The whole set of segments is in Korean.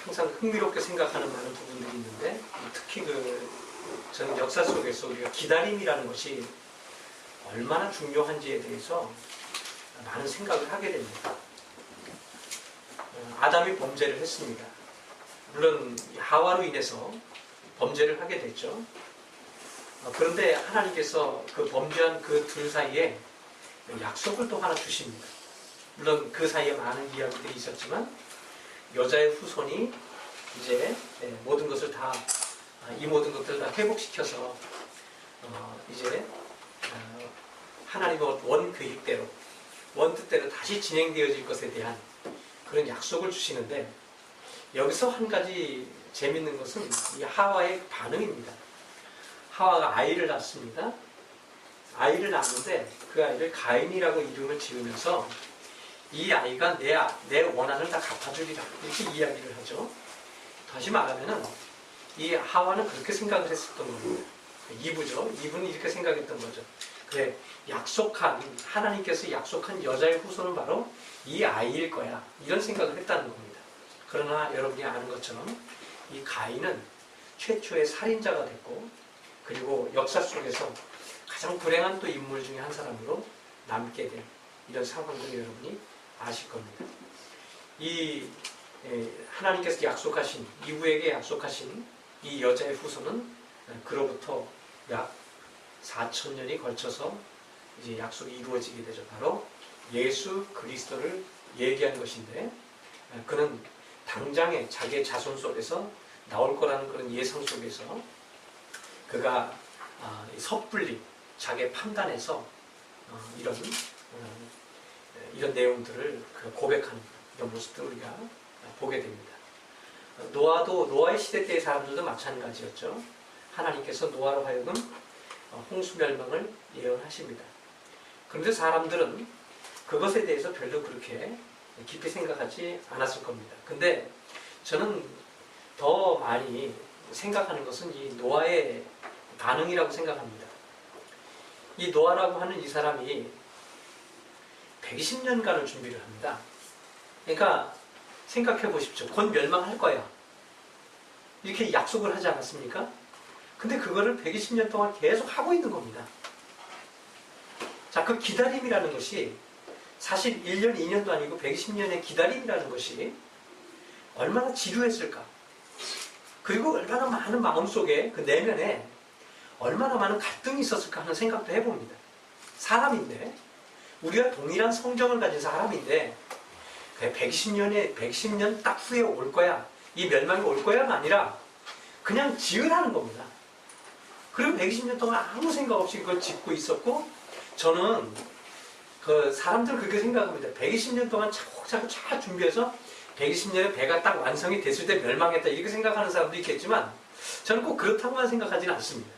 항상 흥미롭게 생각하는 많은 부분들이 있는데, 특히 저는 역사 속에서 우리가 기다림이라는 것이 얼마나 중요한지에 대해서 많은 생각을 하게 됩니다. 아담이 범죄를 했습니다. 물론 하와로 인해서 범죄를 하게 됐죠. 그런데 하나님께서 그 범죄한 그 둘 사이에 약속을 또 하나 주십니다. 물론 그 사이에 많은 이야기들이 있었지만 여자의 후손이 이제 모든 것을 다, 이 모든 것들을 다 회복시켜서 이제 하나님의 원 계획대로, 원 뜻대로 다시 진행되어질 것에 대한 그런 약속을 주시는데, 여기서 한 가지 재밌는 것은 이 하와의 반응입니다. 하와가 아이를 낳습니다. 아이를 낳는데 그 아이를 가인이라고 이름을 지으면서 이 아이가 내 원한을 다 갚아주리라, 이렇게 이야기를 하죠. 다시 말하면은 이 하와는 그렇게 생각을 했었던 겁니다. 이브죠. 이브는 이렇게 생각했던 거죠. 그래, 하나님께서 약속한 여자의 후손은 바로 이 아이일 거야, 이런 생각을 했다는 겁니다. 그러나 여러분이 아는 것처럼 이 가인은 최초의 살인자가 됐고, 그리고 역사 속에서 가장 불행한 또 인물 중에 한 사람으로 남게 된 이런 상황들을 여러분이 아실 겁니다. 하나님께서 약속하신, 이브에게 약속하신 이 여자의 후손은 그로부터 약 4,000년이 걸쳐서 이제 약속이 이루어지게 되죠. 바로 예수 그리스도를 얘기한 것인데, 그는 당장에 자기의 자손 속에서 나올 거라는 그런 예상 속에서 그가 섣불리 자기의 판단에서 이런 내용들을 고백하는 이런 모습들을 우리가 보게 됩니다. 노아의 시대 때의 사람들도 마찬가지였죠. 하나님께서 노아로 하여금 홍수 멸망을 예언하십니다. 그런데 사람들은 그것에 대해서 별로 그렇게 깊이 생각하지 않았을 겁니다. 근데 저는 더 많이 생각하는 것은 이 노아의 반응이라고 생각합니다. 이 노아라고 하는 이 사람이 120년간을 준비를 합니다. 그러니까 생각해 보십시오. 곧 멸망할 거야, 이렇게 약속을 하지 않았습니까? 근데 그거를 120년 동안 계속 하고 있는 겁니다. 자, 그 기다림이라는 것이 사실 1년, 2년도 아니고 120년의 기다림이라는 것이 얼마나 지루했을까? 그리고 얼마나 많은 마음속에, 그 내면에 얼마나 많은 갈등이 있었을까 하는 생각도 해봅니다. 사람인데, 우리가 동일한 성정을 가진 사람인데 110년 딱 후에 올 거야, 이 멸망이 올 거야가 아니라 그냥 지으라는 겁니다. 그리고 120년 동안 아무 생각 없이 그걸 짓고 있었고, 저는 사람들 그렇게 생각합니다. 120년 동안 차곡차곡 잘 준비해서 120년에 배가 딱 완성이 됐을 때 멸망했다, 이렇게 생각하는 사람도 있겠지만 저는 꼭 그렇다고만 생각하지는 않습니다.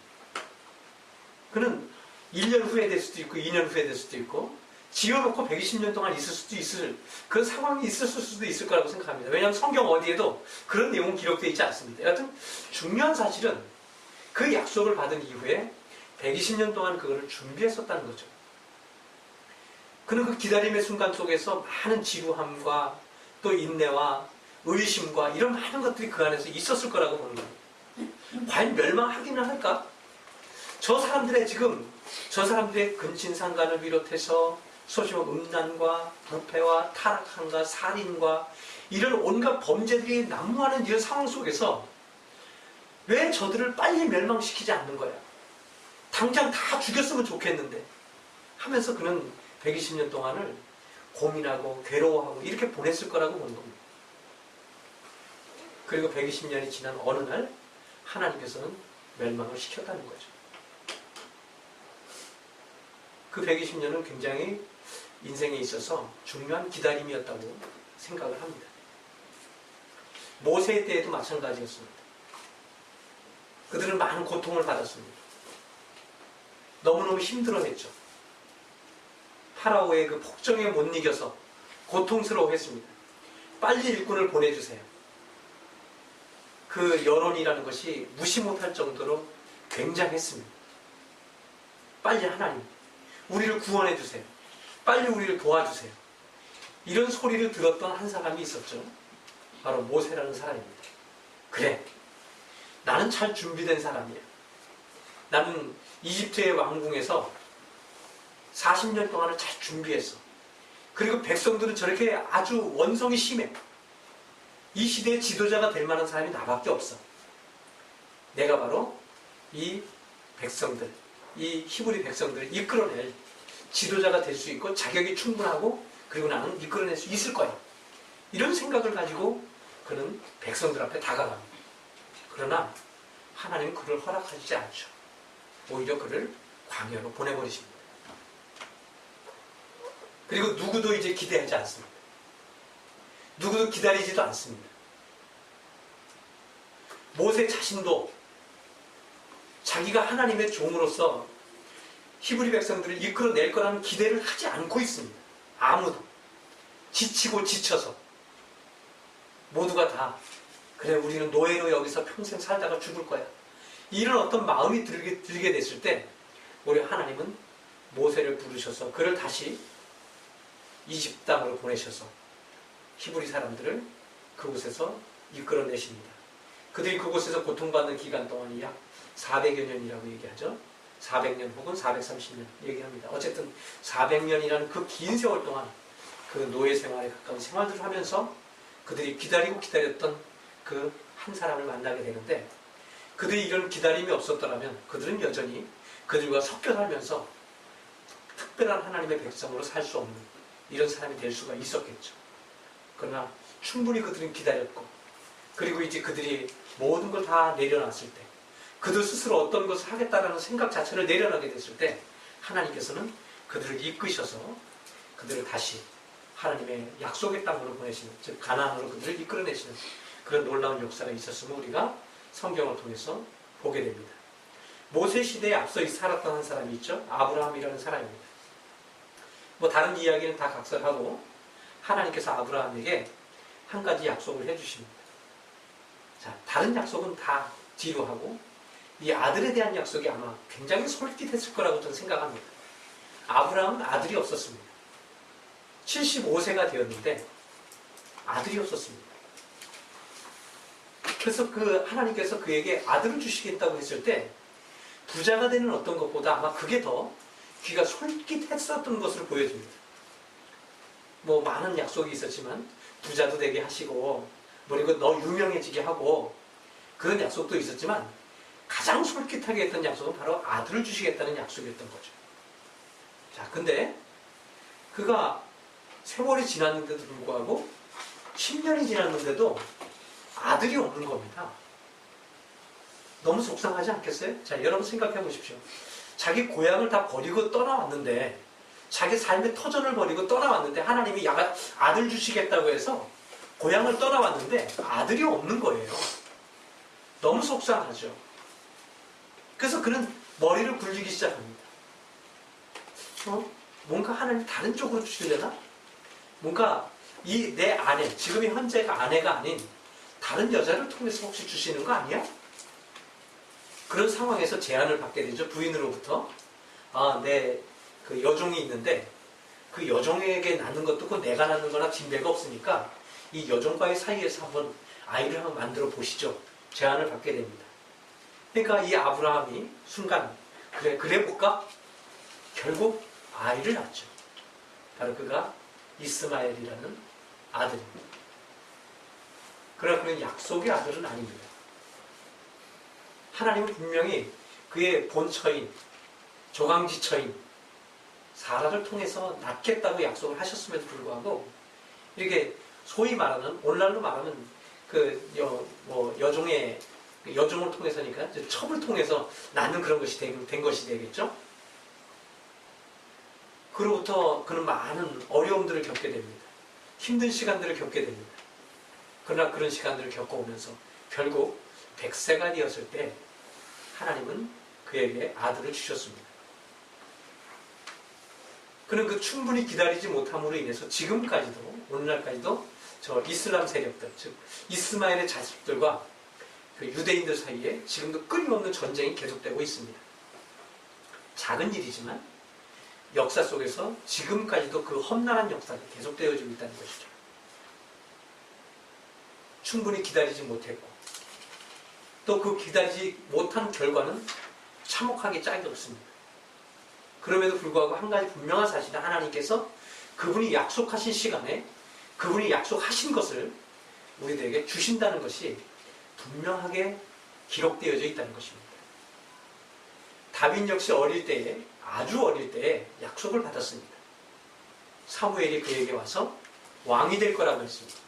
그는 1년 후에 될 수도 있고 2년 후에 될 수도 있고, 지어놓고 120년 동안 있을 수도 있을 그런 상황이 있었을 수도 있을 거라고 생각합니다. 왜냐하면 성경 어디에도 그런 내용은 기록되어 있지 않습니다. 여하튼 중요한 사실은 그 약속을 받은 이후에 120년 동안 그거를 준비했었다는 거죠. 그는 그 기다림의 순간 속에서 많은 지루함과 또 인내와 의심과 이런 많은 것들이 그 안에서 있었을 거라고 보는 겁니다. 과연 멸망하기는 할까? 저 사람들의 근친상간을 비롯해서 소심한 음란과 부패와 타락함과 살인과 이런 온갖 범죄들이 난무하는 이런 상황 속에서 왜 저들을 빨리 멸망시키지 않는 거야? 당장 다 죽였으면 좋겠는데 하면서 그는 120년 동안을 고민하고 괴로워하고 이렇게 보냈을 거라고 보는 겁니다. 그리고 120년이 지난 어느 날 하나님께서는 멸망을 시켰다는 거죠. 그 120년은 굉장히 인생에 있어서 중요한 기다림이었다고 생각을 합니다. 모세 때에도 마찬가지였습니다. 그들은 많은 고통을 받았습니다. 너무너무 힘들어했죠. 파라오의 그 폭정에 못 이겨서 고통스러워했습니다. 빨리 일꾼을 보내주세요. 그 여론이라는 것이 무시 못할 정도로 굉장했습니다. 빨리 하나님, 우리를 구원해 주세요. 빨리 우리를 도와주세요. 이런 소리를 들었던 한 사람이 있었죠. 바로 모세라는 사람입니다. 그래, 나는 잘 준비된 사람이야. 나는 이집트의 왕궁에서 40년 동안을 잘 준비했어. 그리고 백성들은 저렇게 아주 원성이 심해. 이 시대의 지도자가 될 만한 사람이 나밖에 없어. 내가 바로 이 백성들, 이 히브리 백성들을 이끌어낼 지도자가 될 수 있고 자격이 충분하고 그리고 나는 이끌어낼 수 있을 거야. 이런 생각을 가지고 그는 백성들 앞에 다가갑니다. 그러나 하나님은 그를 허락하지 않죠. 오히려 그를 광야로 보내버리십니다. 그리고 누구도 이제 기대하지 않습니다. 누구도 기다리지도 않습니다. 모세 자신도 자기가 하나님의 종으로서 히브리 백성들을 이끌어낼 거라는 기대를 하지 않고 있습니다. 아무도. 지치고 지쳐서 모두가 다 그래 우리는 노예로 여기서 평생 살다가 죽을 거야. 이런 어떤 마음이 들게 됐을 때 우리 하나님은 모세를 부르셔서 그를 다시 이집트 땅으로 보내셔서 히브리 사람들을 그곳에서 이끌어내십니다. 그들이 그곳에서 고통받는 기간 동안이 약 400여 년이라고 얘기하죠. 400년 혹은 430년 얘기합니다. 어쨌든 400년이라는 그 긴 세월 동안 그 노예 생활에 가까운 생활들을 하면서 그들이 기다리고 기다렸던 그 한 사람을 만나게 되는데 그들이 이런 기다림이 없었더라면 그들은 여전히 그들과 섞여 살면서 특별한 하나님의 백성으로 살 수 없는 이런 사람이 될 수가 있었겠죠. 그러나 충분히 그들은 기다렸고 그리고 이제 그들이 모든 걸 다 내려놨을 때 그들 스스로 어떤 것을 하겠다라는 생각 자체를 내려놓게 됐을 때 하나님께서는 그들을 이끄셔서 그들을 다시 하나님의 약속의 땅으로 보내시는, 즉 가나안으로 그들을 이끌어내시는 그런 놀라운 역사가 있었음을 우리가 성경을 통해서 보게 됩니다. 모세 시대에 앞서 살았던 한 사람이 있죠. 아브라함이라는 사람입니다. 뭐 다른 이야기는 다 각설하고 하나님께서 아브라함에게 한 가지 약속을 해주십니다. 자, 다른 약속은 다 뒤로 하고 이 아들에 대한 약속이 아마 굉장히 솔깃했을 거라고 저는 생각합니다. 아브라함은 아들이 없었습니다. 75세가 되었는데 아들이 없었습니다. 그래서 하나님께서 그에게 아들을 주시겠다고 했을 때 부자가 되는 어떤 것보다 아마 그게 더 귀가 솔깃했었던 것을 보여줍니다. 뭐 많은 약속이 있었지만 부자도 되게 하시고 그리고 너 유명해지게 하고 그런 약속도 있었지만 가장 솔깃하게 했던 약속은 바로 아들을 주시겠다는 약속이었던 거죠. 자, 근데 그가 세월이 지났는데도 불구하고 10년이 지났는데도 아들이 없는 겁니다. 너무 속상하지 않겠어요? 자, 여러분 생각해 보십시오. 자기 고향을 다 버리고 떠나왔는데 자기 삶의 터전을 버리고 떠나왔는데 하나님이 아들 주시겠다고 해서 고향을 떠나왔는데 아들이 없는 거예요. 너무 속상하죠. 그래서 그는 머리를 굴리기 시작합니다. 뭔가 하나님 다른 쪽으로 주시려나? 뭔가 내 아내, 지금의 현재가 아내가 아닌 다른 여자를 통해서 혹시 주시는 거 아니야? 그런 상황에서 제안을 받게 되죠. 부인으로부터. 내 그 여종이 있는데 그 여종에게 낳는 것도 그 내가 낳는 거나 빈대가 없으니까 이 여종과의 사이에서 한번 아이를 한번 만들어 보시죠. 제안을 받게 됩니다. 그러니까 이 아브라함이 순간 그래 볼까? 결국 아이를 낳죠. 바로 그가 이스마엘이라는 아들입니다. 그러나 그는 약속의 아들은 아닙니다. 하나님은 분명히 그의 본처인 조강지 처인 사라를 통해서 낳겠다고 약속을 하셨음에도 불구하고 이렇게 소위 말하는 오늘날로 말하면 여종을 통해서니까 첩을 통해서 낳는 그런 것이 된 것이 되겠죠. 그로부터 그는 많은 어려움들을 겪게 됩니다. 힘든 시간들을 겪게 됩니다. 그러나 그런 시간들을 겪어오면서 결국 100세가 되었을 때 하나님은 그에게 아들을 주셨습니다. 그는 그 충분히 기다리지 못함으로 인해서 지금까지도 오늘날까지도 저 이슬람 세력들, 즉 이스마엘의 자식들과 그 유대인들 사이에 지금도 끊임없는 전쟁이 계속되고 있습니다. 작은 일이지만 역사 속에서 지금까지도 그 험난한 역사가 계속되어지고 있다는 것이죠. 충분히 기다리지 못했고 또 그 기다리지 못한 결과는 참혹하게 짝이 없습니다. 그럼에도 불구하고 한 가지 분명한 사실은 하나님께서 그분이 약속하신 시간에 그분이 약속하신 것을 우리들에게 주신다는 것이 분명하게 기록되어져 있다는 것입니다. 다윗 역시 어릴 때에 아주 어릴 때에 약속을 받았습니다. 사무엘이 그에게 와서 왕이 될 거라고 했습니다.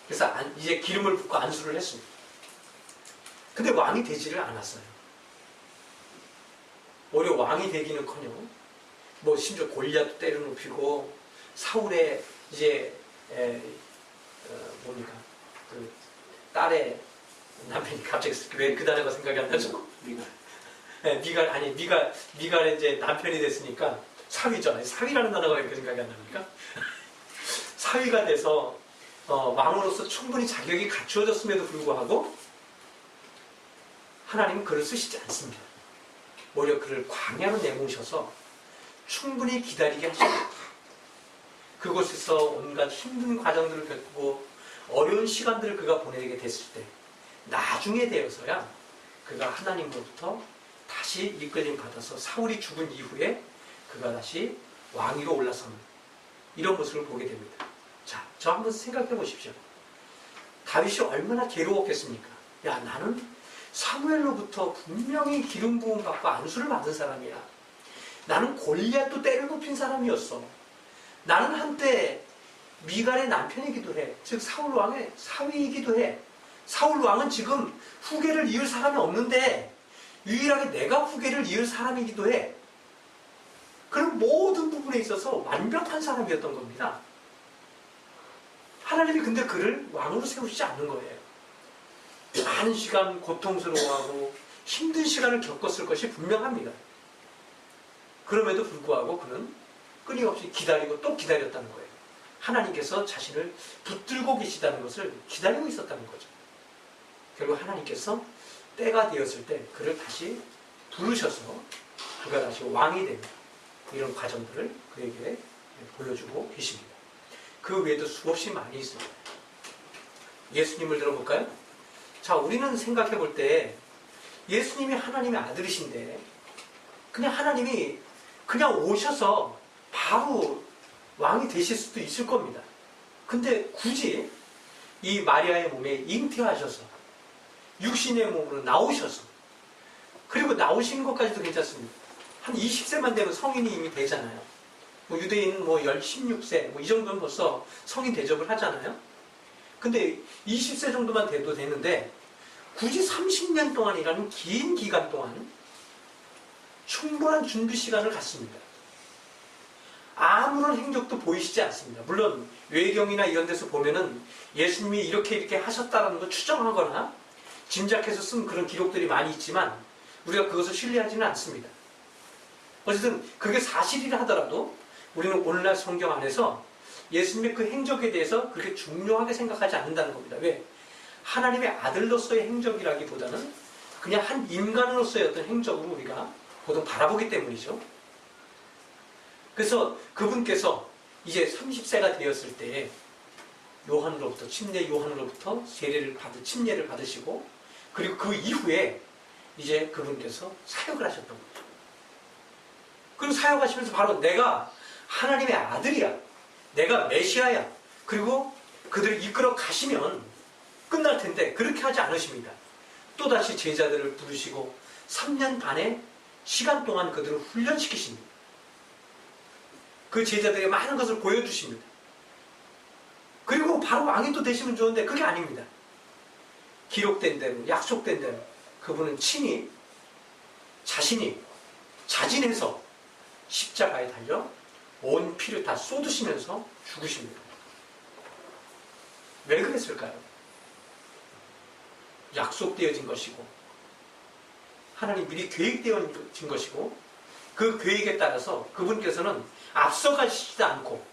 그래서 이제 기름을 붓고 안수를 했습니다. 근데 왕이 되지를 않았어요. 오히려 왕이 되기는커녕 뭐 심지어 골리앗도 때려눕히고 사울의 이제 뭡니까 그 딸의 남편이 갑자기 왜 그 단어가 생각이 안 나죠? 미갈의 이제 남편이 됐으니까 사위죠. 사위라는 단어가 왜 이렇게 생각이 안 납니까? 사위가 돼서 왕으로서 충분히 자격이 갖추어졌음에도 불구하고 하나님은 그를 쓰시지 않습니다. 오히려 그를 광야로 내모셔서 충분히 기다리게 하십니다. 그곳에서 온갖 힘든 과정들을 겪고 어려운 시간들을 그가 보내게 됐을 때 나중에 되어서야 그가 하나님으로부터 다시 이끌림 받아서 사울이 죽은 이후에 그가 다시 왕위로 올라서는 이런 모습을 보게 됩니다. 자, 저 한번 생각해 보십시오. 다윗이 얼마나 괴로웠겠습니까? 야, 나는 사무엘로부터 분명히 기름 부음 받고 안수를 받은 사람이야. 나는 골리앗도 때려눕힌 사람이었어. 나는 한때 미갈의 남편이기도 해. 즉 사울 왕의 사위이기도 해. 사울 왕은 지금 후계를 이을 사람이 없는데 유일하게 내가 후계를 이을 사람이기도 해. 그런 모든 부분에 있어서 완벽한 사람이었던 겁니다. 하나님이 근데 그를 왕으로 세우시지 않는 거예요. 많은 시간 고통스러워하고 힘든 시간을 겪었을 것이 분명합니다. 그럼에도 불구하고 그는 끊임없이 기다리고 또 기다렸다는 거예요. 하나님께서 자신을 붙들고 계시다는 것을 기다리고 있었다는 거죠. 결국 하나님께서 때가 되었을 때 그를 다시 부르셔서 그가 다시 왕이 되는 이런 과정들을 그에게 보여주고 계십니다. 그 외에도 수없이 많이 있습니다. 예수님을 들어볼까요? 자, 우리는 생각해 볼 때 예수님이 하나님의 아들이신데 그냥 하나님이 그냥 오셔서 바로 왕이 되실 수도 있을 겁니다. 근데 굳이 이 마리아의 몸에 잉태하셔서 육신의 몸으로 나오셔서 그리고 나오시는 것까지도 괜찮습니다. 한 20세만 되면 성인이 이미 되잖아요. 뭐 유대인은 뭐 16세 뭐 이 정도는 벌써 성인 대접을 하잖아요. 근데 20세 정도만 돼도 되는데 굳이 30년 동안이라는 긴 기간 동안 충분한 준비 시간을 갖습니다. 아무런 행적도 보이시지 않습니다. 물론 외경이나 이런 데서 보면은 예수님이 이렇게 하셨다는 걸 추정하거나 짐작해서 쓴 그런 기록들이 많이 있지만 우리가 그것을 신뢰하지는 않습니다. 어쨌든 그게 사실이라 하더라도 우리는 오늘날 성경 안에서 예수님의 그 행적에 대해서 그렇게 중요하게 생각하지 않는다는 겁니다. 왜? 하나님의 아들로서의 행적이라기보다는 그냥 한 인간으로서의 어떤 행적으로 우리가 보통 바라보기 때문이죠. 그래서 그분께서 이제 30세가 되었을 때 요한으로부터 침례 요한으로부터 침례를 받으시고 그리고 그 이후에 이제 그분께서 사역을 하셨던 거죠. 그리고 사역하시면서 바로 내가 하나님의 아들이야. 내가 메시아야. 그리고 그들을 이끌어 가시면 끝날 텐데 그렇게 하지 않으십니다. 또다시 제자들을 부르시고 3년 반의 시간 동안 그들을 훈련시키십니다. 그 제자들에게 많은 것을 보여주십니다. 그리고 바로 왕이 또 되시면 좋은데 그게 아닙니다. 기록된 대로 약속된 대로 그분은 친히 자신이 자진해서 십자가에 달려 온 피를 다 쏟으시면서 죽으십니다. 왜 그랬을까요? 약속되어진 것이고 하나님 미리 계획되어진 것이고 그 계획에 따라서 그분께서는 앞서가시지도 않고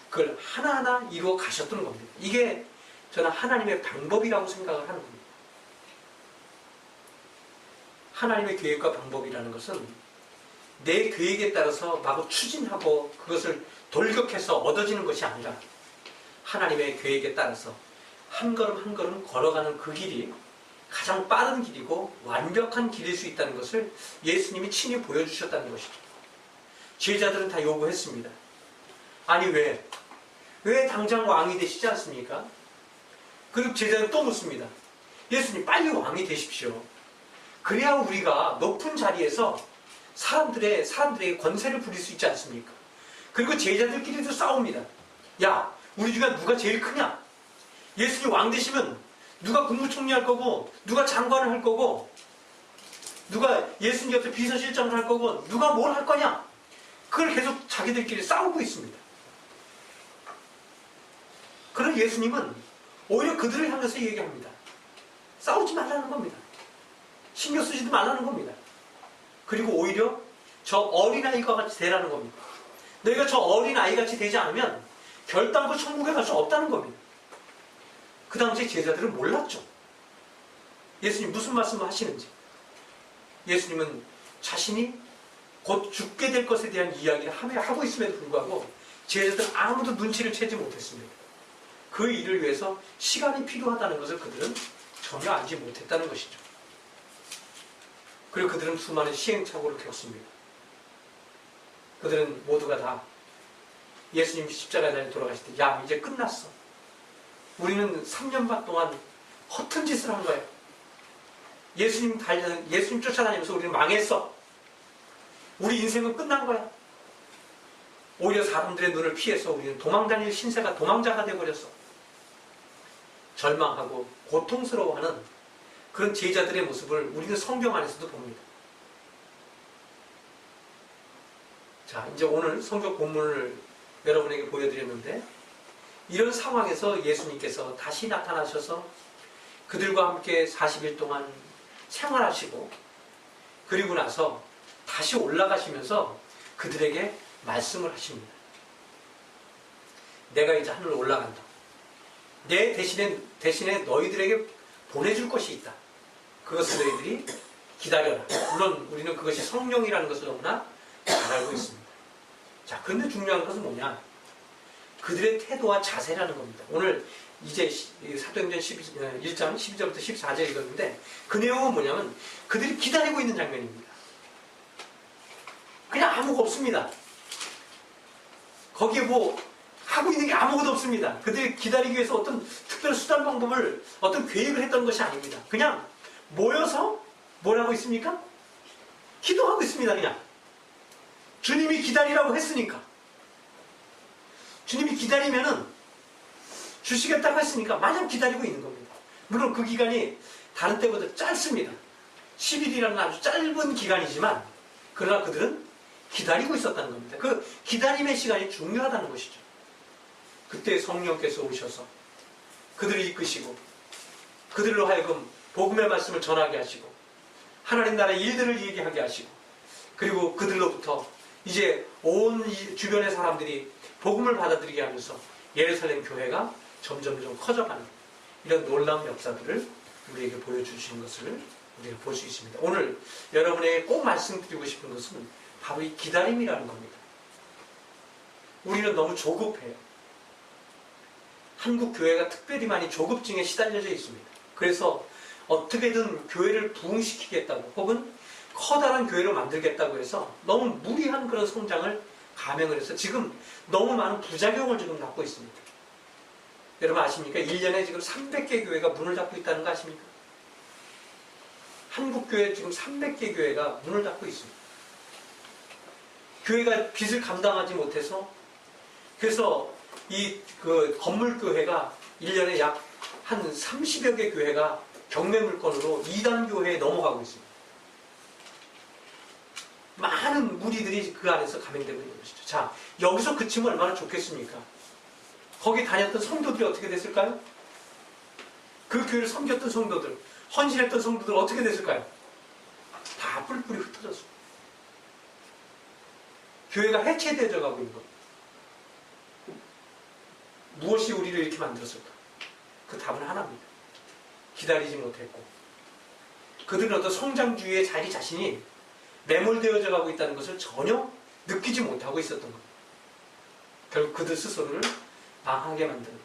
그걸 하나하나 이루어 가셨던 겁니다. 이게 저는 하나님의 방법이라고 생각을 하는 겁니다. 하나님의 계획과 방법이라는 것은 내 계획에 따라서 마구 추진하고 그것을 돌격해서 얻어지는 것이 아니라 하나님의 계획에 따라서 한 걸음 한 걸음 걸어가는 그 길이 가장 빠른 길이고 완벽한 길일 수 있다는 것을 예수님이 친히 보여주셨다는 것이죠. 제자들은 다 요구했습니다. 아니 왜 당장 왕이 되시지 않습니까? 그리고 제자들은 또 묻습니다. 예수님 빨리 왕이 되십시오. 그래야 우리가 높은 자리에서 사람들에게 권세를 부릴 수 있지 않습니까? 그리고 제자들끼리도 싸웁니다. 야, 우리 중에 누가 제일 크냐? 예수님 왕 되시면 누가 국무총리 할 거고, 누가 장관을 할 거고, 누가 예수님 옆에 비서실장을 할 거고, 누가 뭘 할 거냐? 그걸 계속 자기들끼리 싸우고 있습니다. 그런 예수님은 오히려 그들을 향해서 얘기합니다. 싸우지 말라는 겁니다. 신경 쓰지도 말라는 겁니다. 그리고 오히려 저 어린아이가 같이 되라는 겁니다. 너희가 저 어린아이 같이 되지 않으면 결단코 천국에 갈 수 없다는 겁니다. 그 당시에 제자들은 몰랐죠. 예수님 무슨 말씀을 하시는지. 예수님은 자신이 곧 죽게 될 것에 대한 이야기를 하고 있음에도 불구하고 제자들은 아무도 눈치를 채지 못했습니다. 그 일을 위해서 시간이 필요하다는 것을 그들은 전혀 알지 못했다는 것이죠. 그리고 그들은 수많은 시행착오를 겪습니다. 그들은 모두가 다 예수님 십자가에 달려 돌아가실 때, 야, 이제 끝났어. 우리는 3년 반 동안 허튼 짓을 한 거예요. 예수님 쫓아다니면서 우리는 망했어. 우리 인생은 끝난 거야. 오히려 사람들의 눈을 피해서 우리는 도망다닐 신세가 도망자가 되어버렸어. 절망하고 고통스러워하는 그런 제자들의 모습을 우리는 성경 안에서도 봅니다. 자, 이제 오늘 성경 본문을 여러분에게 보여드렸는데, 이런 상황에서 예수님께서 다시 나타나셔서 그들과 함께 40일 동안 생활하시고, 그리고 나서 다시 올라가시면서 그들에게 말씀을 하십니다. 내가 이제 하늘로 올라간다. 내 대신에 너희들에게 보내줄 것이 있다. 그것을 너희들이 기다려라. 물론 우리는 그것이 성령이라는 것을 너무나 잘 알고 있습니다. 자, 근데 중요한 것은 뭐냐? 그들의 태도와 자세라는 겁니다. 오늘 이제 사도행전 1장 12절부터 14절 읽었는데 그 내용은 뭐냐면 그들이 기다리고 있는 장면입니다. 그냥 아무것도 없습니다. 거기에 뭐 하고 있는 게 아무것도 없습니다. 그들이 기다리기 위해서 어떤 특별 수단 방법을 어떤 계획을 했던 것이 아닙니다. 그냥 모여서 뭘 하고 있습니까? 기도하고 있습니다. 그냥 주님이 기다리라고 했으니까, 주님이 기다리면은 주시겠다고 했으니까 마냥 기다리고 있는 겁니다. 물론 그 기간이 다른 때보다 짧습니다. 10일이라는 아주 짧은 기간이지만 그러나 그들은 기다리고 있었다는 겁니다. 그 기다림의 시간이 중요하다는 것이죠. 그때 성령께서 오셔서 그들을 이끄시고 그들로 하여금 복음의 말씀을 전하게 하시고 하나님 나라의 일들을 얘기하게 하시고, 그리고 그들로부터 이제 온 주변의 사람들이 복음을 받아들이게 하면서 예루살렘 교회가 점점 커져가는 이런 놀라운 역사들을 우리에게 보여주시는 것을 우리가 볼 수 있습니다. 오늘 여러분에게 꼭 말씀드리고 싶은 것은 바로 이 기다림이라는 겁니다. 우리는 너무 조급해요. 한국 교회가 특별히 많이 조급증에 시달려져 있습니다. 그래서 어떻게든 교회를 부흥시키겠다고 혹은 커다란 교회를 만들겠다고 해서 너무 무리한 그런 성장을 감행을 해서 지금 너무 많은 부작용을 지금 낳고 있습니다. 여러분 아십니까? 1년에 지금 300개 교회가 문을 닫고 있다는 거 아십니까? 한국교회 지금 300개 교회가 문을 닫고 있습니다. 교회가 빚을 감당하지 못해서, 그래서 그 건물교회가 1년에 약 한 30여 개 교회가 경매물건으로 2단 교회에 넘어가고 있습니다. 많은 무리들이 그 안에서 감행되고 있는 것이죠. 자, 여기서 그치면 얼마나 좋겠습니까? 거기 다녔던 성도들이 어떻게 됐을까요? 그 교회를 섬겼던 성도들, 헌신했던 성도들 어떻게 됐을까요? 다 뿔뿔이 흩어졌습니다. 교회가 해체되어 가고 있는 것. 무엇이 우리를 이렇게 만들었을까? 그 답은 하나입니다. 기다리지 못했고, 그들은 어떤 성장주의에 자기 자신이 매몰되어져 가고 있다는 것을 전혀 느끼지 못하고 있었던 겁니다. 결국 그들 스스로를 망하게 만드는,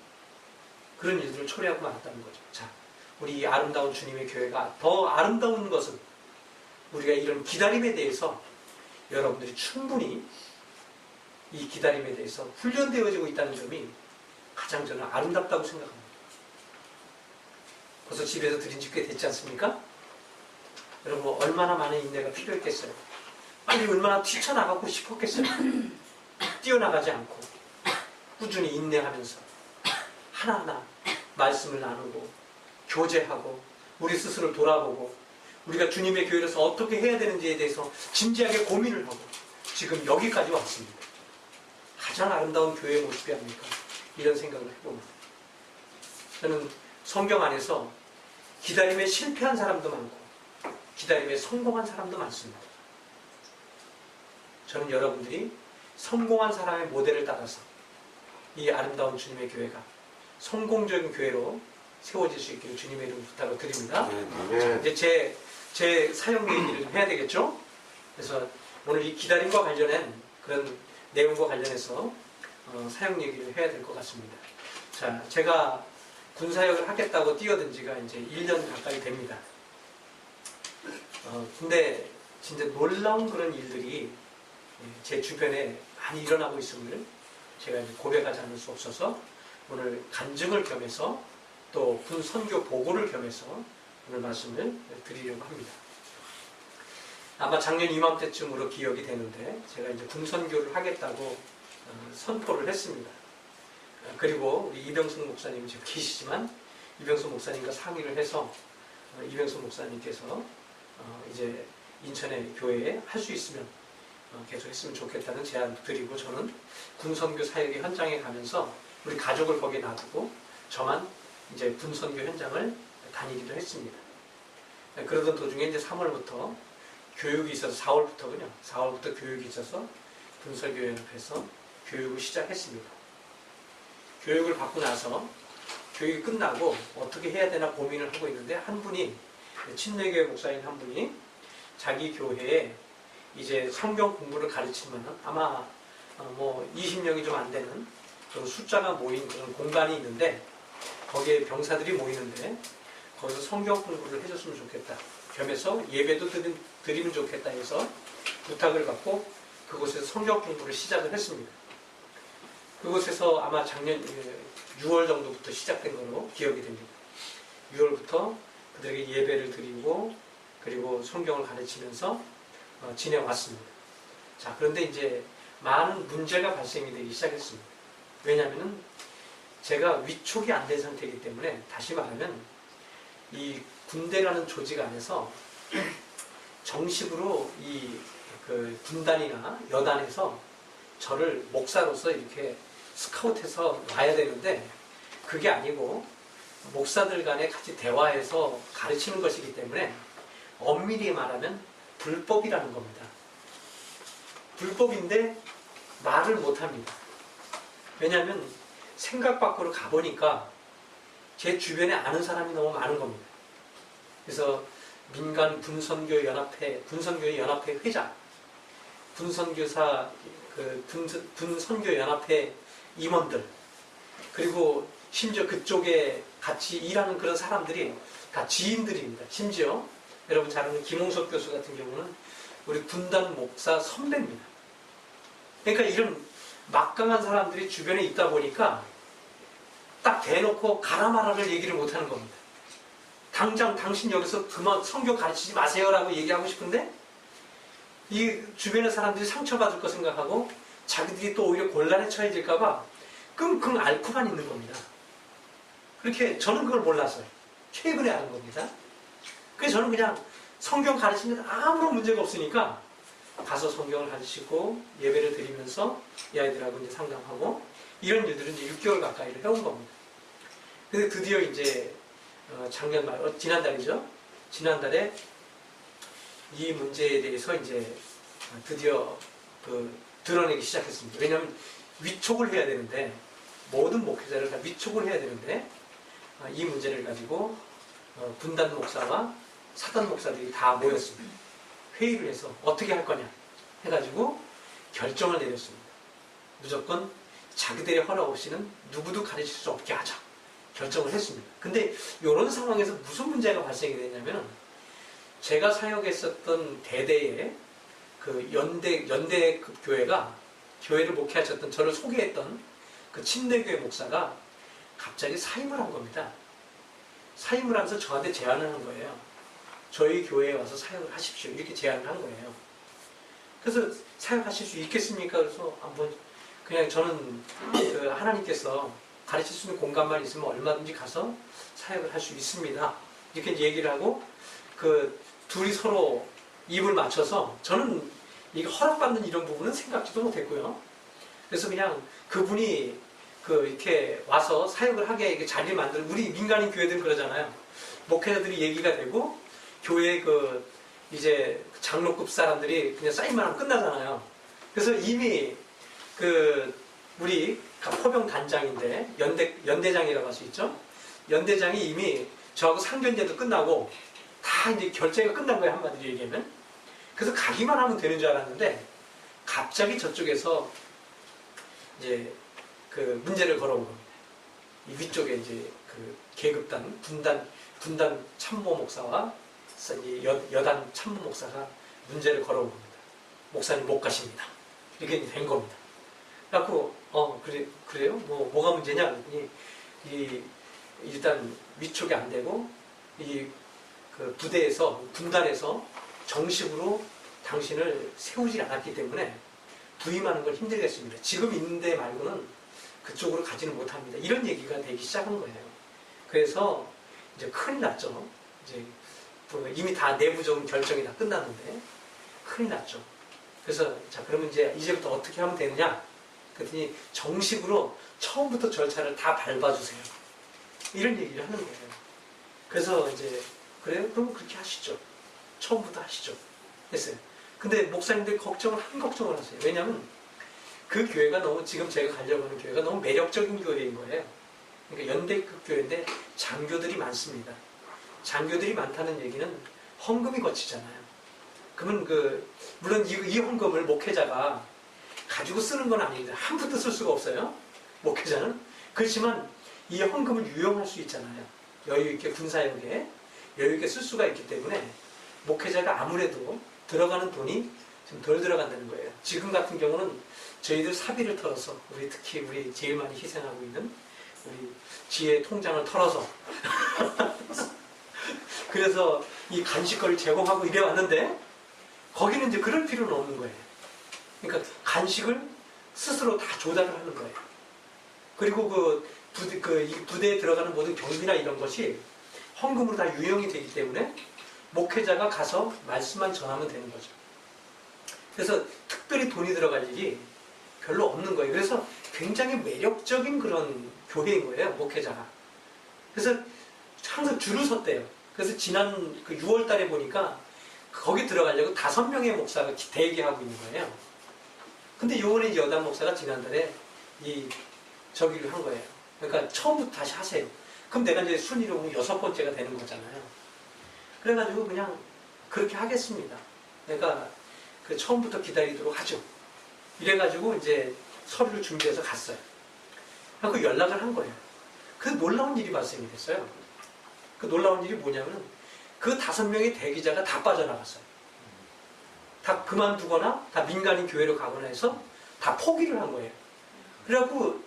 그런 일들을 초래하고 말았다는 거죠. 자, 우리 이 아름다운 주님의 교회가 더 아름다운 것은 우리가 이런 기다림에 대해서 여러분들이 충분히 이 기다림에 대해서 훈련되어지고 있다는 점이 가장 저는 아름답다고 생각합니다. 벌써 집에서 드린 지 꽤 됐지 않습니까? 여러분 얼마나 많은 인내가 필요했겠어요. 빨리 얼마나 뛰쳐나가고 싶었겠어요. 뛰어나가지 않고 꾸준히 인내하면서 하나하나 말씀을 나누고 교제하고 우리 스스로 돌아보고 우리가 주님의 교회로서 어떻게 해야 되는지에 대해서 진지하게 고민을 하고 지금 여기까지 왔습니다. 가장 아름다운 교회의 모습이 아닙니까? 이런 생각을 해봅니다. 저는 성경 안에서 기다림에 실패한 사람도 많고 기다림에 성공한 사람도 많습니다. 저는 여러분들이 성공한 사람의 모델을 따라서 이 아름다운 주님의 교회가 성공적인 교회로 세워질 수 있기를 주님의 이름으로 부탁을 드립니다. 자, 이제 제 사역 얘기를 좀 해야 되겠죠? 그래서 오늘 이 기다림과 관련된 그런 내용과 관련해서 사역 얘기를 해야 될 것 같습니다. 자, 제가 군사역을 하겠다고 뛰어든 지가 이제 1년 가까이 됩니다. 근데 진짜 놀라운 그런 일들이 제 주변에 많이 일어나고 있음을 제가 이제 고백하지 않을 수 없어서 오늘 간증을 겸해서 또 군 선교 보고를 겸해서 오늘 말씀을 드리려고 합니다. 아마 작년 이맘때쯤으로 기억이 되는데 제가 이제 군 선교를 하겠다고 선포를 했습니다. 그리고 우리 이병숙 목사님 지금 계시지만 이병숙 목사님과 상의를 해서 이병숙 목사님께서 이제 인천의 교회에 할 수 있으면 계속 했으면 좋겠다는 제안 드리고 저는 군선교 사역의 현장에 가면서 우리 가족을 거기에 놔두고 저만 이제 군선교 현장을 다니기도 했습니다. 그러던 도중에 이제 3월부터 교육이 있어서 4월부터군요. 4월부터 교육이 있어서 군설교연합에서 교육을 시작했습니다. 교육을 받고 나서 교육이 끝나고 어떻게 해야 되나 고민을 하고 있는데 한 분이 친내교회 목사인 한 분이 자기 교회에 이제 성경 공부를 가르치면은 아마 뭐 20명이 좀 안 되는 그런 숫자가 모인 그런 공간이 있는데 거기에 병사들이 모이는데 거기서 성경 공부를 해줬으면 좋겠다. 겸해서 예배도 드리면 좋겠다 해서 부탁을 받고 그곳에서 성경 공부를 시작을 했습니다. 그곳에서 아마 작년 6월 정도부터 시작된 걸로 기억이 됩니다. 6월부터 그들에게 예배를 드리고 그리고 성경을 가르치면서 지내왔습니다. 자, 그런데 이제 많은 문제가 발생이 되기 시작했습니다. 왜냐하면 제가 위촉이 안 된 상태이기 때문에 다시 말하면 이 군대라는 조직 안에서 정식으로 이 그 군단이나 여단에서 저를 목사로서 이렇게 스카우트해서 와야 되는데 그게 아니고 목사들 간에 같이 대화해서 가르치는 것이기 때문에 엄밀히 말하면 불법이라는 겁니다. 불법인데 말을 못합니다. 왜냐하면 생각 밖으로 가보니까 제 주변에 아는 사람이 너무 많은 겁니다. 그래서 민간 군선교연합회, 군선교회 연합회 회장, 군선교사, 군선교연합회 임원들, 그리고 심지어 그쪽에 같이 일하는 그런 사람들이 다 지인들입니다. 심지어 여러분 잘 아는 김홍석 교수 같은 경우는 우리 군단 목사 선배입니다. 그러니까 이런 막강한 사람들이 주변에 있다 보니까 딱 대놓고 가라 마라를 얘기를 못하는 겁니다. 당장 당신 여기서 그만 성경 가르치지 마세요라고 얘기하고 싶은데 이 주변의 사람들이 상처받을 거 생각하고 자기들이 또 오히려 곤란에 처해질까봐 끙끙 앓고만 있는 겁니다. 그렇게 저는 그걸 몰랐어요. 최근에 아는 겁니다. 그래서 저는 그냥 성경 가르치는 데 아무런 문제가 없으니까 가서 성경을 가르치고 예배를 드리면서 이 아이들하고 이제 상담하고 이런 일들은 이제 6개월 가까이를 해온 겁니다. 근데 드디어 이제 작년 말, 지난달이죠. 지난달에 이 문제에 대해서 이제 드디어 드러내기 시작했습니다. 왜냐하면 위촉을 해야 되는데 모든 목회자를 다 위촉을 해야 되는데 이 문제를 가지고 분단 목사와 사단 목사들이 다 모였습니다. 회의를 해서 어떻게 할 거냐 해가지고 결정을 내렸습니다. 무조건 자기들의 허락 없이는 누구도 가르칠 수 없게 하자. 결정을 했습니다. 근데 이런 상황에서 무슨 문제가 발생이 됐냐면 제가 사역했었던 대대에 그 연대 그 교회를 목회하셨던 저를 소개했던 그 침례교회 목사가 갑자기 사임을 한 겁니다. 사임을 하면서 저한테 제안을 한 거예요. 저희 교회에 와서 사역을 하십시오. 이렇게 제안을 한 거예요. 그래서 사역하실 수 있겠습니까? 그래서 한번 그냥 저는 그 하나님께서 가르칠 수 있는 공간만 있으면 얼마든지 가서 사역을 할 수 있습니다. 이렇게 얘기를 하고 그 둘이 서로 입을 맞춰서 저는 이게 허락받는 이런 부분은 생각지도 못했고요. 그래서 그냥 그분이 그 이렇게 와서 사역을 하게 이렇게 자리를 만들어 우리 민간인 교회들은 그러잖아요. 목회자들이 얘기가 되고 교회 그 이제 장로급 사람들이 그냥 사인만 하면 끝나잖아요. 그래서 이미 그 우리 포병 단장인데 연대장이라고 할 수 있죠. 연대장이 이미 저하고 상견례도 끝나고 다 이제 결제가 끝난 거예요. 한마디로 얘기하면. 그래서 가기만 하면 되는 줄 알았는데 갑자기 저쪽에서 이제 그 문제를 걸어온 겁니다. 이 위쪽에 이제 그 계급단 분단 참모 목사와 여단 참모 목사가 문제를 걸어온 겁니다. 목사님 못 가십니다. 이렇게 된 겁니다. 그래갖고 그래요? 뭐가 문제냐? 그랬더니 일단 위촉이 안 되고 그 부대에서 분단에서 정식으로 당신을 세우지 않았기 때문에 부임하는 걸 힘들겠습니다. 지금 있는 데 말고는 그쪽으로 가지는 못합니다. 이런 얘기가 되기 시작한 거예요. 그래서 이제 큰일 났죠. 이제 이미 다 내부적인 결정이 다 끝났는데 큰일 났죠. 그래서 자 그러면 이제부터 어떻게 하면 되느냐? 그랬더니 정식으로 처음부터 절차를 다 밟아주세요. 이런 얘기를 하는 거예요. 그래서 이제 그래요? 그럼 그렇게 하시죠. 처음부터 하시죠. 했어요. 근데 목사님들이 걱정을 하세요. 왜냐하면 그 교회가 너무 지금 제가 가려고 하는 교회가 너무 매력적인 교회인 거예요. 그러니까 연대급 교회인데 장교들이 많습니다. 장교들이 많다는 얘기는 헌금이 거치잖아요. 그러면 물론 이 헌금을 목회자가 가지고 쓰는 건 아닙니다. 한 푼도 쓸 수가 없어요. 목회자는. 그렇지만 이 헌금을 유용할 수 있잖아요. 여유 있게 군사역에 여유 있게 쓸 수가 있기 때문에 목회자가 아무래도 들어가는 돈이 좀 덜 들어간다는 거예요. 지금 같은 경우는 저희들 사비를 털어서 특히 우리 제일 많이 희생하고 있는 우리 지혜 통장을 털어서 그래서 이 간식거리를 제공하고 이래 왔는데 거기는 이제 그럴 필요는 없는 거예요. 그러니까 간식을 스스로 다 조달을 하는 거예요. 그리고 이 부대에 들어가는 모든 경비나 이런 것이 헌금으로 다 유용이 되기 때문에 목회자가 가서 말씀만 전하면 되는 거죠. 그래서 특별히 돈이 들어갈 일이 별로 없는 거예요. 그래서 굉장히 매력적인 그런 교회인 거예요, 목회자가. 그래서 항상 줄을 섰대요. 그래서 지난 6월 달에 보니까 거기 들어가려고 5명의 목사가 대기하고 있는 거예요. 근데 요번에 여단 목사가 지난달에 저기를 한 거예요. 그러니까 처음부터 다시 하세요. 그럼 내가 이제 순위로 보면 6번째가 되는 거잖아요. 그래가지고 그냥 그렇게 하겠습니다. 내가 처음부터 기다리도록 하죠. 이래가지고 이제 서류를 준비해서 갔어요. 그래서 연락을 한 거예요. 그래서 놀라운 일이 발생이 됐어요. 그 놀라운 일이 뭐냐면 그 5명의 대기자가 다 빠져나갔어요. 다 그만두거나 다 민간인 교회로 가거나 해서 다 포기를 한 거예요. 그래갖고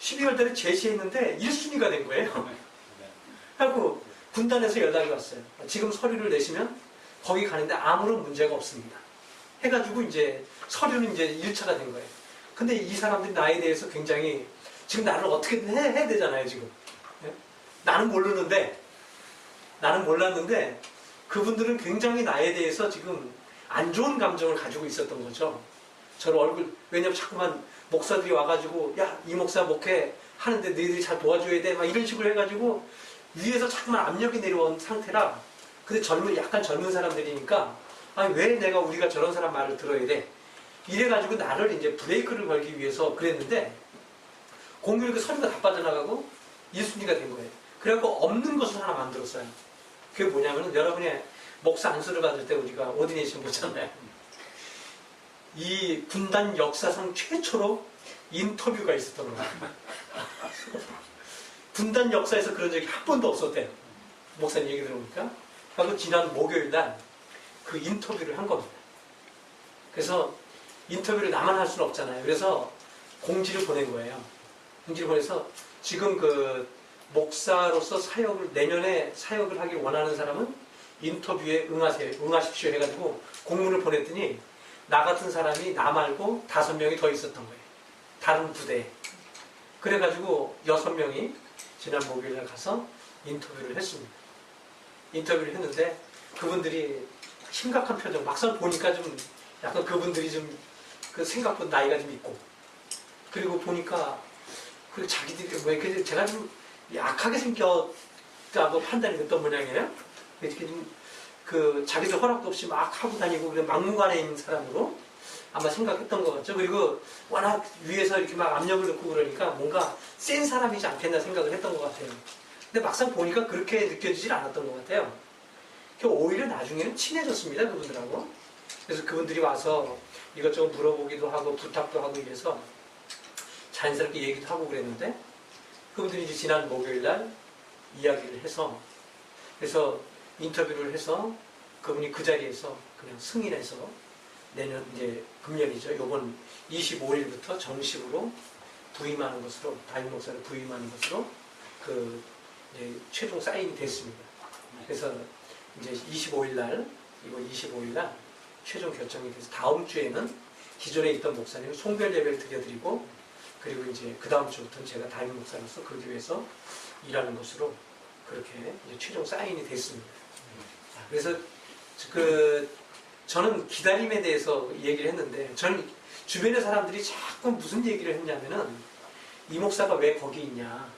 12월 달에 제시했는데 1순위가 된 거예요. 그래갖고 군단에서 연락이 왔어요. 지금 서류를 내시면 거기 가는데 아무런 문제가 없습니다. 해가지고 이제 서류는 이제 1차가 된 거예요. 근데 이 사람들이 나에 대해서 굉장히 지금 나를 어떻게든 해야 되잖아요, 지금. 나는 몰랐는데 그분들은 굉장히 나에 대해서 지금 안 좋은 감정을 가지고 있었던 거죠. 저를 왜냐면 자꾸만 목사들이 와가지고 야, 이 목사 목회 하는데 너희들이 잘 도와줘야 돼. 막 이런 식으로 해가지고 위에서 자꾸만 압력이 내려온 상태라. 근데 약간 젊은 사람들이니까 아니 왜 우리가 저런 사람 말을 들어야 돼? 이래가지고 나를 이제 브레이크를 걸기 위해서 그랬는데 공교롭게 그 서류가 다 빠져나가고 1순위가 된 거예요. 그래갖고 없는 것을 하나 만들었어요. 그게 뭐냐면은 여러분이 목사 안수를 받을 때 우리가 오디네이션 보잖아요. 이 군단 역사상 최초로 인터뷰가 있었던 거예요. 군단 역사에서 그런 적이 한 번도 없었대요. 목사님 얘기 들어보니까. 그리고 지난 목요일 날 그 인터뷰를 한 겁니다. 그래서 인터뷰를 나만 할 수는 없잖아요. 그래서 공지를 보낸 거예요. 공지를 보내서 지금 그 목사로서 내년에 사역을 하길 원하는 사람은 인터뷰에 응하십시오 해가지고 공문을 보냈더니 나 같은 사람이 나 말고 5명이 더 있었던 거예요. 다른 부대에. 그래가지고 6명이 지난 목요일날 가서 인터뷰를 했습니다. 인터뷰를 했는데 그분들이 심각한 표정, 막상 보니까 좀 약간 그분들이 좀 그 생각보다 나이가 좀 있고, 그리고 보니까 그 자기들이 뭐 이렇게 제가 좀 약하게 생겼다고 판단이 됐던 모양이에요. 이렇게 좀 그 자기들 허락도 없이 막 하고 다니고 그냥 막무가내에 있는 사람으로 아마 생각했던 것 같죠. 그리고 워낙 위에서 이렇게 막 압력을 넣고 그러니까 뭔가 센 사람이지 않겠나 생각을 했던 것 같아요. 근데 막상 보니까 그렇게 느껴지질 않았던 것 같아요. 오히려 나중에는 친해졌습니다, 그분들하고. 그래서 그분들이 와서 이것저것 물어보기도 하고 부탁도 하고 이래서 자연스럽게 얘기도 하고 그랬는데, 그분들이 이제 지난 목요일날 이야기를 해서, 그래서 인터뷰를 해서 그분이 그 자리에서 그냥 승인해서 내년 이제 금년이죠. 요번 25일부터 정식으로 부임하는 것으로, 담임 목사를 부임하는 것으로 그 이제 최종 사인이 됐습니다. 그래서 이제 25일날, 이거 25일날 최종 결정이 돼서 다음 주에는 기존에 있던 목사님 송별 예배를 드려드리고, 그리고 이제 그 다음 주부터는 제가 담임 목사로서 그 교회에서 일하는 것으로 그렇게 이제 최종 사인이 됐습니다. 그래서 저는 기다림에 대해서 얘기를 했는데, 저는 주변의 사람들이 자꾸 무슨 얘기를 했냐면은 이 목사가 왜 거기 있냐.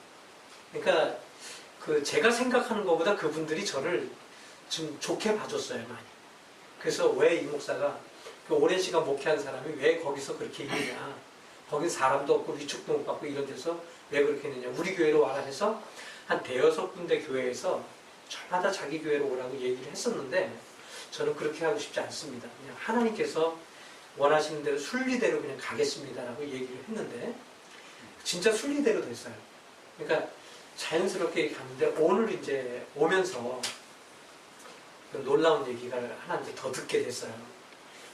그러니까 제가 생각하는 것보다 그분들이 저를 좀 좋게 봐줬어요, 많이. 그래서 왜 이 목사가 그 오랜 시간 목회한 사람이 왜 거기서 그렇게 있느냐. 거긴 사람도 없고 위축도 못 받고 이런 데서 왜 그렇게 있느냐. 우리 교회로 와라 해서 한 5-6군데 교회에서 저마다 자기 교회로 오라고 얘기를 했었는데, 저는 그렇게 하고 싶지 않습니다. 그냥 하나님께서 원하시는 대로 순리대로 그냥 가겠습니다라고 얘기를 했는데, 진짜 순리대로 됐어요. 그러니까 자연스럽게 갔는데, 오늘 이제 오면서 놀라운 얘기가 하나 이제 더 듣게 됐어요.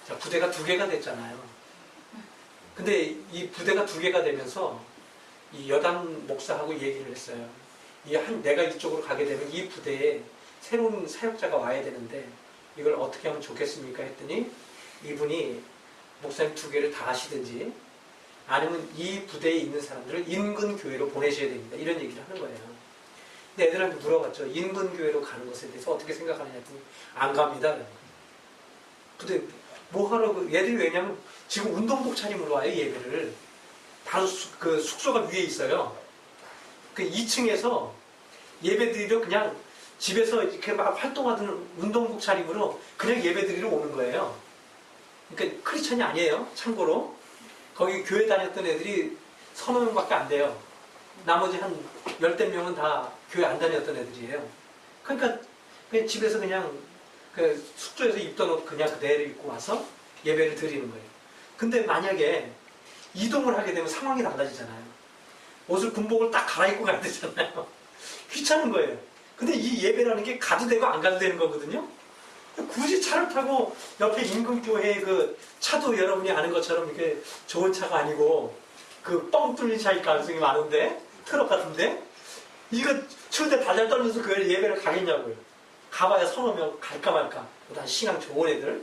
자, 부대가 2개가 됐잖아요. 근데 이 부대가 2개가 되면서 이 여담 목사하고 얘기를 했어요. 내가 이쪽으로 가게 되면 이 부대에 새로운 사역자가 와야 되는데 이걸 어떻게 하면 좋겠습니까? 했더니 이분이 목사님 2개를 다 하시든지 아니면 이 부대에 있는 사람들을 인근 교회로 보내셔야 됩니다. 이런 얘기를 하는 거예요. 근데 애들한테 물어봤죠. 인근 교회로 가는 것에 대해서 어떻게 생각하느냐 했더니 안 갑니다. 근데 뭐 하라고? 얘들이 왜냐면 지금 운동복 차림으로 와요, 예배를. 바로 그 숙소가 위에 있어요. 그 2층에서 예배드리러 그냥 집에서 이렇게 막 활동하던 운동복 차림으로 그냥 예배드리러 오는 거예요. 그러니까 크리스천이 아니에요, 참고로. 거기 교회 다녔던 애들이 3-4명밖에 안 돼요. 나머지 한 10-명은 다 교회 안 다녔던 애들이에요. 그러니까 그냥 집에서 그냥 그 숙소에서 입던 옷 그냥 그대로 입고 와서 예배를 드리는 거예요. 근데 만약에 이동을 하게 되면 상황이 달라지잖아요. 옷을 군복을 딱 갈아입고 가야 되잖아요. 귀찮은 거예요. 근데 이 예배라는 게 가도 되고 안 가도 되는 거거든요. 굳이 차를 타고 옆에 인근교회 그 차도 여러분이 아는 것처럼 이렇게 좋은 차가 아니고 그 뻥 뚫린 차일 가능성이 많은데, 트럭 같은데, 이거 추운데 달달 떨면서 그 예배를 가겠냐고요. 가봐야 3-4명 갈까 말까. 보다 신앙 좋은 애들.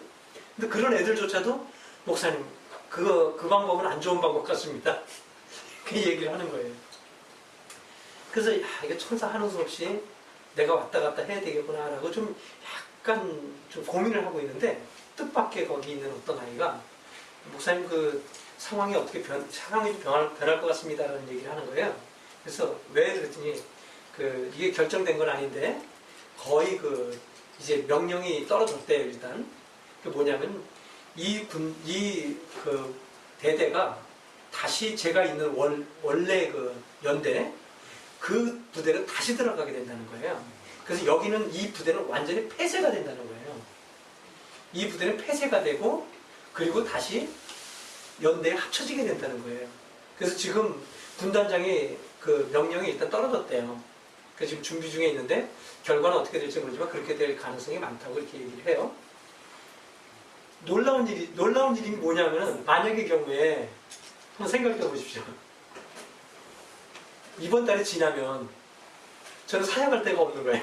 근데 그런 애들조차도 목사님 그 방법은 안 좋은 방법 같습니다. 그 얘기를 하는 거예요. 그래서 이게 천사 하는 수 없이 내가 왔다 갔다 해야 되겠구나라고 좀 약간 좀 고민을 하고 있는데, 뜻밖의 거기 있는 어떤 아이가 목사님 상황이 어떻게 상황이 변할 것 같습니다라는 얘기를 하는 거예요. 그래서 왜 그랬더니 이게 결정된 건 아닌데 거의 이제 명령이 떨어졌대요. 일단 그 뭐냐면 이 대대가 다시 제가 있는 원래 연대 그 부대로 다시 들어가게 된다는 거예요. 그래서 여기는 이 부대는 완전히 폐쇄가 된다는 거예요. 이 부대는 폐쇄가 되고 그리고 다시 연대에 합쳐지게 된다는 거예요. 그래서 지금 군단장이 그 명령이 일단 떨어졌대요. 그래서 지금 준비 중에 있는데 결과는 어떻게 될지 모르지만 그렇게 될 가능성이 많다고 이렇게 얘기를 해요. 놀라운 일이 뭐냐면은 만약의 경우에 한번 생각해 보십시오. 이번 달이 지나면 저는 사역할 데가 없는 거예요.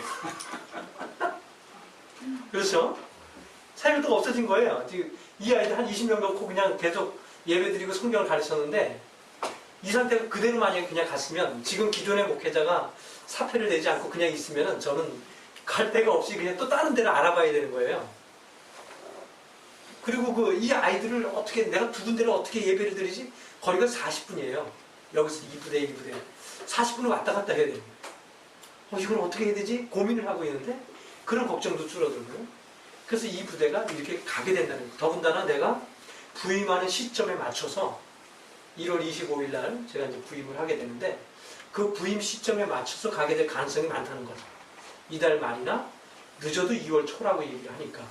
그렇죠? 사역할 데가 없어진 거예요. 지금 이 아이들 한 20명 갖고 그냥 계속 예배드리고 성경을 가르쳤는데 이 상태가 그대로 만약에 그냥 갔으면 지금 기존의 목회자가 사표를 내지 않고 그냥 있으면 저는 갈 데가 없이 그냥 또 다른 데를 알아봐야 되는 거예요. 그리고 이 아이들을 어떻게 내가 두 군데를 어떻게 예배를 드리지? 거리가 40분이에요. 여기서 2부대 1부대 40분을 왔다 갔다 해야 돼요. 이걸 어떻게 해야 되지? 고민을 하고 있는데 그런 걱정도 줄어들고요. 그래서 이 부대가 이렇게 가게 된다는 거예요. 더군다나 내가 부임하는 시점에 맞춰서 1월 25일 날 제가 이제 부임을 하게 되는데 그 부임 시점에 맞춰서 가게 될 가능성이 많다는 거죠. 이달 말이나 늦어도 2월 초라고 얘기를 하니까.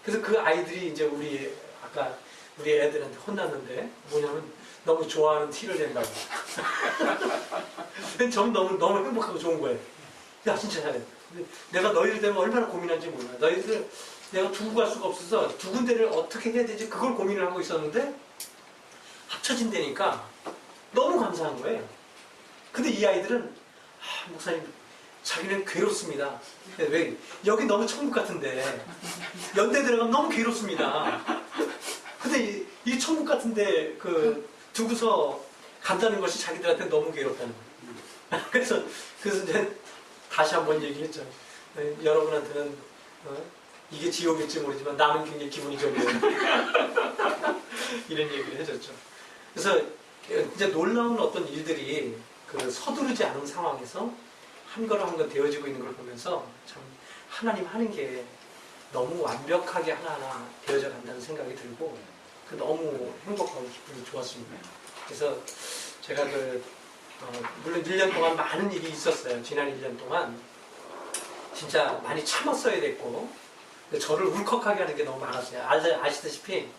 그래서 그 아이들이 이제 아까 우리 애들한테 혼났는데 뭐냐면 너무 좋아하는 티를 낸다고. 근데 저는 너무 행복하고 좋은 거예요. 야 진짜 잘해. 내가 너희들 때문에 얼마나 고민한지 몰라. 너희들 내가 두고 갈 수가 없어서 두 군데를 어떻게 해야 되지 그걸 고민을 하고 있었는데 합쳐진다니까 너무 감사한 거예요. 근데 이 아이들은 목사님 자기는 괴롭습니다. 왜? 여기 너무 천국 같은데 연대 들어가면 너무 괴롭습니다. 근데 이 천국 같은데 두고서 간다는 것이 자기들한테 너무 괴롭다는 거예요. 그래서 이제 다시 한번 얘기했죠. 여러분한테는 이게 지옥일지 모르지만 나는 굉장히 기분이 좋네요. 이런 얘기를 해줬죠. 그래서 이제 놀라운 어떤 일들이 서두르지 않은 상황에서 한 걸음 한 걸 되어지고 있는 걸 보면서 참 하나님 하는 게 너무 완벽하게 하나하나 되어져 간다는 생각이 들고 너무 행복하고 기분이 좋았습니다. 그래서 제가 물론 1년 동안 많은 일이 있었어요. 지난 1년 동안 진짜 많이 참았어야 됐고 저를 울컥하게 하는 게 너무 많았어요. 아시다시피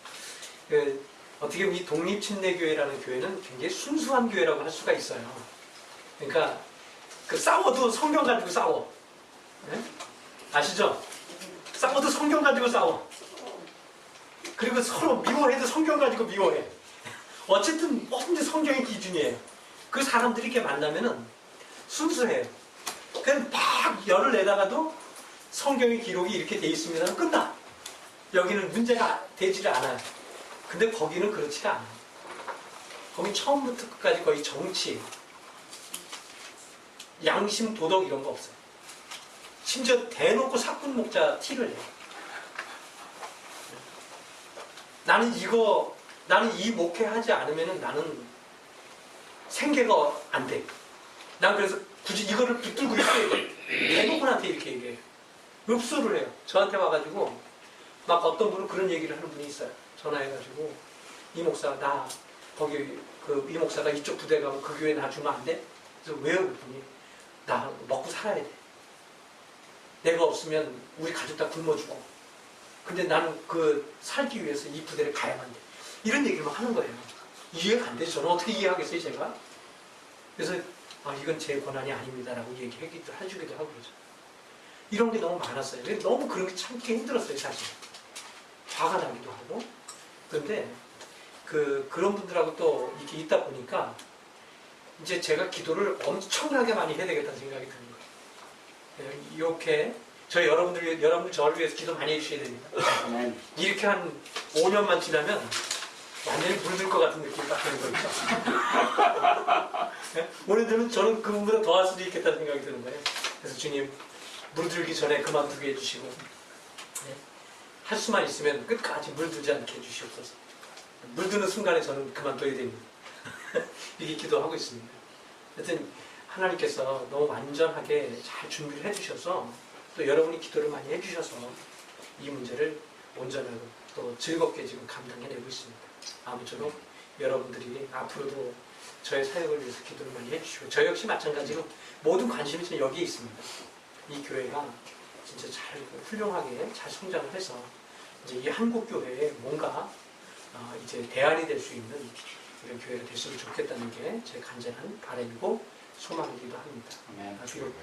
어떻게 보면 이 독립침례교회라는 교회는 굉장히 순수한 교회라고 할 수가 있어요. 그러니까 싸워도 성경 가지고 싸워. 네? 아시죠? 싸워도 성경 가지고 싸워. 그리고 서로 미워해도 성경 가지고 미워해. 어쨌든 뭐든지 성경이 기준이에요. 그 사람들이 이렇게 만나면은 순수해요. 그냥 막 열을 내다가도 성경의 기록이 이렇게 돼 있으면 끝나. 여기는 문제가 되지를 않아요. 근데 거기는 그렇지가 않아요. 거기 처음부터 끝까지 거의 정치, 양심, 도덕 이런 거 없어요. 심지어 대놓고 사꾼 목자 티를 내요. 나는 이 목회하지 않으면 나는 생계가 안 돼. 난 그래서 굳이 이거를 붙들고 있어야 돼. 대부분한테 이렇게 얘기해요. 읍수를 해요. 저한테 와가지고 막 어떤 분은 그런 얘기를 하는 분이 있어요. 전화해가지고 이 목사 나 거기 이 목사가 이쪽 부대 가면 그 교회 놔주면 안 돼? 그래서 왜요? 그랬더니 나 먹고 살아야 돼. 내가 없으면 우리 가족 다 굶어 죽어. 근데 나는 살기 위해서 이 부대를 가야만 돼. 이런 얘기를 막 하는 거예요. 이해가 안 되죠. 저는 어떻게 이해하겠어요, 제가? 그래서 이건 제 권한이 아닙니다라고 얘기하기도 해주기도 하고 그러죠. 이런 게 너무 많았어요. 너무 그런 게 참기 힘들었어요, 사실. 화가 나기도 하고. 그런데 그런 분들하고 또 이렇게 있다 보니까 이제 제가 기도를 엄청나게 많이 해야 되겠다는 생각이 드는 거예요. 이렇게 여러분들 저를 위해서 기도 많이 해주셔야 됩니다. 이렇게 한 5년만 지나면 완전히 물들 것 같은 느낌이 딱 드는 거죠. 오늘 들으면 저는 그분보다 더 할 수도 있겠다는 생각이 드는 거예요. 그래서 주님 물들기 전에 그만두게 해주시고 할 수만 있으면 끝까지 물들지 않게 해주시옵소서. 물드는 순간에 저는 그만둬야 됩니다. 이렇게 기도하고 있습니다. 하여튼 하나님께서 너무 완전하게 잘 준비를 해주셔서 또 여러분이 기도를 많이 해주셔서 이 문제를 온전하고 또 즐겁게 지금 감당해내고 있습니다. 아무쪼록 여러분들이 앞으로도 저의 사역을 위해서 기도를 많이 해주시고 저 역시 마찬가지로 모든 관심이 지금 여기에 있습니다. 이 교회가 진짜 잘 훌륭하게 잘 성장을 해서 이제 이 한국 교회에 뭔가 이제 대안이 될 수 있는 이런 교회가 됐으면 좋겠다는 게 제 간절한 바람이고 소망이기도 합니다. 아멘. 비록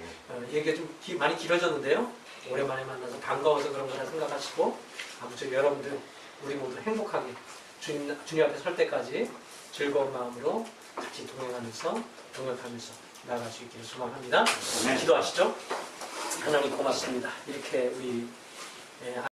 얘기가 좀 많이 길어졌는데요. 오랜만에 만나서 반가워서 그런 거라 생각하시고 아무쪼록 여러분들 우리 모두 행복하게 주님 앞에 설 때까지 즐거운 마음으로 같이 동행하면서 동역하면서 나아갈 수 있기를 소망합니다. 네. 기도하시죠. 하나님 고맙습니다. 이렇게 우리